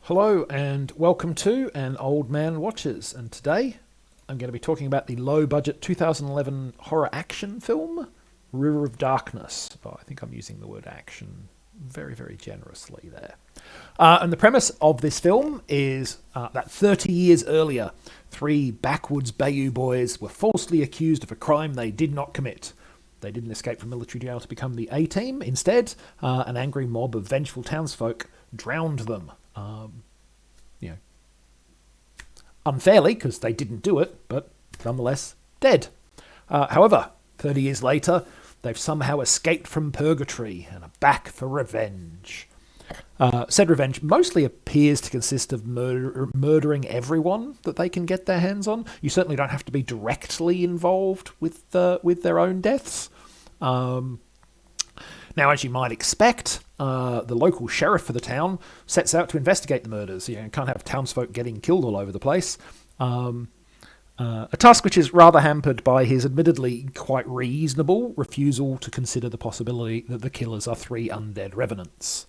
Hello and welcome to An Old Man Watches, and today I'm going to be talking about the low-budget 2011 horror action film, River of Darkness. Oh, I think I'm using the word action very, very generously there. And the premise of this film is that 30 years earlier, three backwoods Bayou boys were falsely accused of a crime they did not commit. They didn't escape from military jail to become the A-Team. Instead, an angry mob of vengeful townsfolk drowned them. Unfairly, because they didn't do it, but nonetheless dead. However, 30 years later, they've somehow escaped from purgatory and are back for revenge. Said revenge mostly appears to consist of murdering everyone that they can get their hands on. You certainly don't have to be directly involved with their own deaths. Now, as you might expect, the local sheriff for the town sets out to investigate the murders. You can't have townsfolk getting killed all over the place. A task which is rather hampered by his admittedly quite reasonable refusal to consider the possibility that the killers are three undead revenants.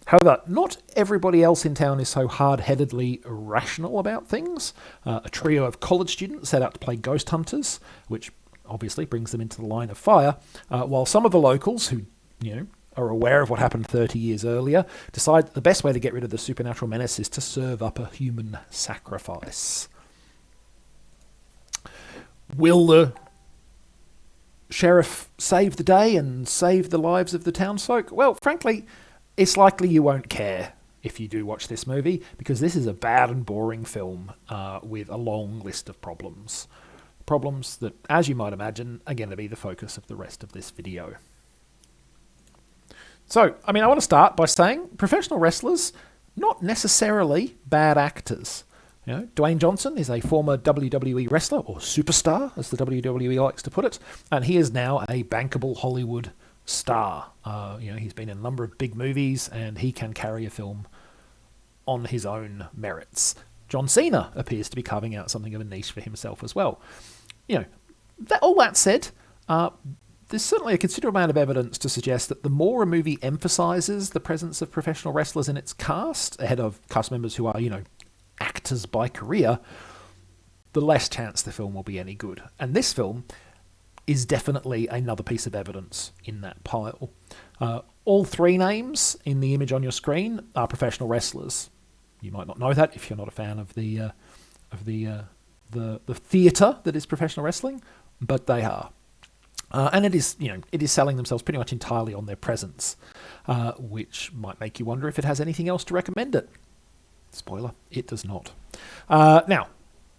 However, not everybody else in town is so hard-headedly irrational about things. A trio of college students set out to play ghost hunters, which obviously brings them into the line of fire, while some of the locals who are aware of what happened 30 years earlier, decide that the best way to get rid of the supernatural menace is to serve up a human sacrifice. Will the sheriff save the day and save the lives of the townsfolk? Well, frankly, it's likely you won't care if you do watch this movie, because this is a bad and boring film with a long list of problems. Problems that, as you might imagine, are going to be the focus of the rest of this video. So, I want to start by saying professional wrestlers, not necessarily bad actors. Dwayne Johnson is a former WWE wrestler, or superstar, as the WWE likes to put it, and he is now a bankable Hollywood star. He's been in a number of big movies, and he can carry a film on his own merits. John Cena appears to be carving out something of a niche for himself as well. All that said, there's certainly a considerable amount of evidence to suggest that the more a movie emphasises the presence of professional wrestlers in its cast, ahead of cast members who are, actors by career, the less chance the film will be any good. And this film is definitely another piece of evidence in that pile. All three names in the image on your screen are professional wrestlers. You might not know that if you're not a fan of the theatre that is professional wrestling, but they are. And it is selling themselves pretty much entirely on their presence, which might make you wonder if it has anything else to recommend it. Spoiler, it does not. Now,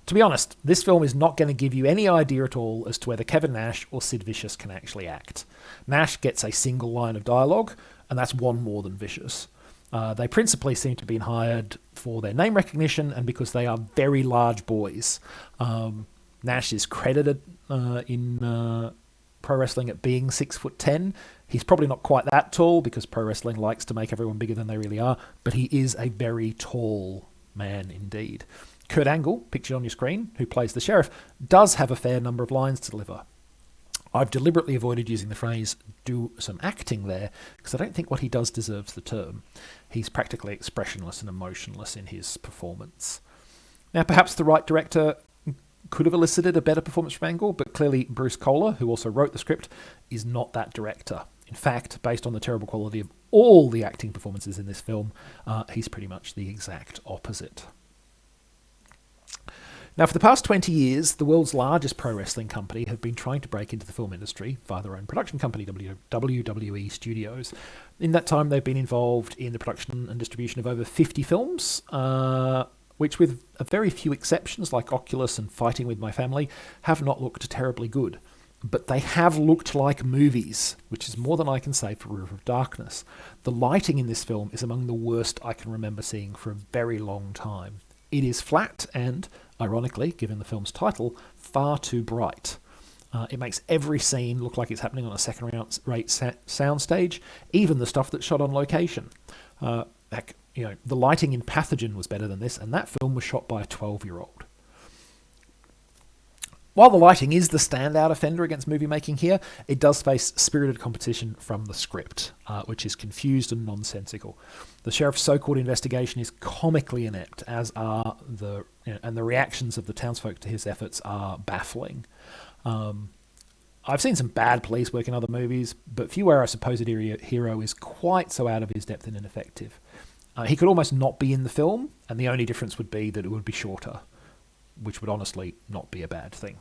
to be honest, this film is not going to give you any idea at all as to whether Kevin Nash or Sid Vicious can actually act. Nash gets a single line of dialogue, and that's one more than Vicious. They principally seem to have been hired for their name recognition and because they are very large boys. Nash is credited in pro wrestling at being 6'10". He's probably not quite that tall because pro wrestling likes to make everyone bigger than they really are, but he is a very tall man indeed. Kurt Angle, pictured on your screen, who plays the sheriff, does have a fair number of lines to deliver. I've deliberately avoided using the phrase do some acting there because I don't think what he does deserves the term. He's practically expressionless and emotionless in his performance. Now, perhaps the right director could have elicited a better performance from Angle, but clearly Bruce Kohler, who also wrote the script, is not that director. In fact, based on the terrible quality of all the acting performances in this film, he's pretty much the exact opposite. Now, for the past 20 years, the world's largest pro wrestling company have been trying to break into the film industry via their own production company, WWE Studios. In that time, they've been involved in the production and distribution of over 50 films, which, with a very few exceptions like Oculus and Fighting With My Family, have not looked terribly good. But they have looked like movies, which is more than I can say for River of Darkness. The lighting in this film is among the worst I can remember seeing for a very long time. It is flat and, ironically, given the film's title, far too bright. It makes every scene look like it's happening on a second-rate soundstage, even the stuff that's shot on location. The lighting in Pathogen was better than this, and that film was shot by a 12-year-old. While the lighting is the standout offender against movie making here, it does face spirited competition from the script, which is confused and nonsensical. The sheriff's so-called investigation is comically inept, as are and the reactions of the townsfolk to his efforts are baffling. I've seen some bad police work in other movies, but few where our supposed hero is quite so out of his depth and ineffective. He could almost not be in the film, and the only difference would be that it would be shorter, which would honestly not be a bad thing.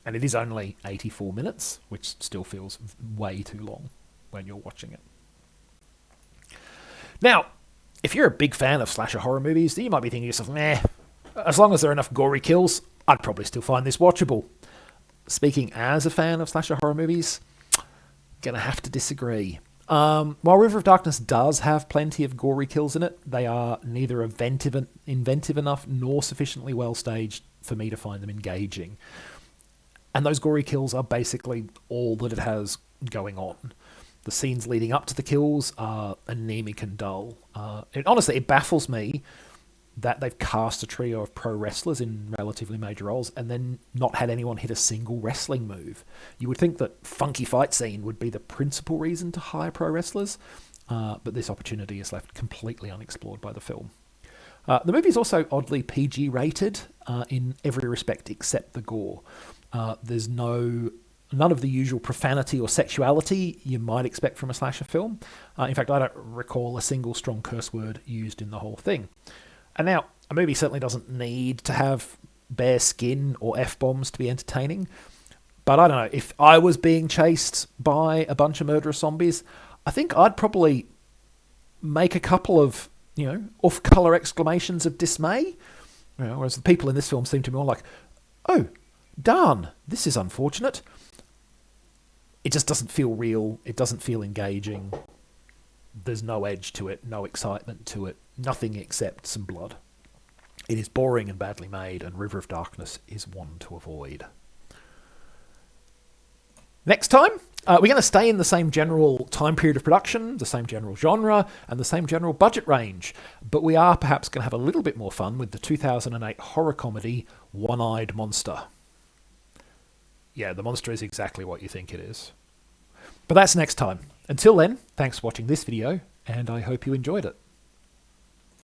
And it is only 84 minutes, which still feels way too long when you're watching it. Now, if you're a big fan of slasher horror movies, then you might be thinking to yourself, meh, as long as there are enough gory kills, I'd probably still find this watchable. Speaking as a fan of slasher horror movies, gonna have to disagree. While River of Darkness does have plenty of gory kills in it, they are neither inventive enough nor sufficiently well staged for me to find them engaging. And those gory kills are basically all that it has going on. The scenes leading up to the kills are anemic and dull. Honestly, it baffles me that they've cast a trio of pro wrestlers in relatively major roles and then not had anyone hit a single wrestling move. You would think that funky fight scene would be the principal reason to hire pro wrestlers, but this opportunity is left completely unexplored by the film. The movie is also oddly PG rated in every respect except the gore. There's none of the usual profanity or sexuality you might expect from a slasher film. In fact, I don't recall a single strong curse word used in the whole thing. And now, a movie certainly doesn't need to have bare skin or F-bombs to be entertaining. But I don't know, if I was being chased by a bunch of murderous zombies, I think I'd probably make a couple of, off-colour exclamations of dismay. Whereas the people in this film seem to be more like, oh, darn, this is unfortunate. It just doesn't feel real. It doesn't feel engaging. There's no edge to it, no excitement to it, nothing except some blood. It is boring and badly made, and River of Darkness is one to avoid. Next time, we're going to stay in the same general time period of production, the same general genre, and the same general budget range, but we are perhaps going to have a little bit more fun with the 2008 horror comedy One-Eyed Monster. Yeah, the monster is exactly what you think it is. But that's next time. Until then, thanks for watching this video, and I hope you enjoyed it.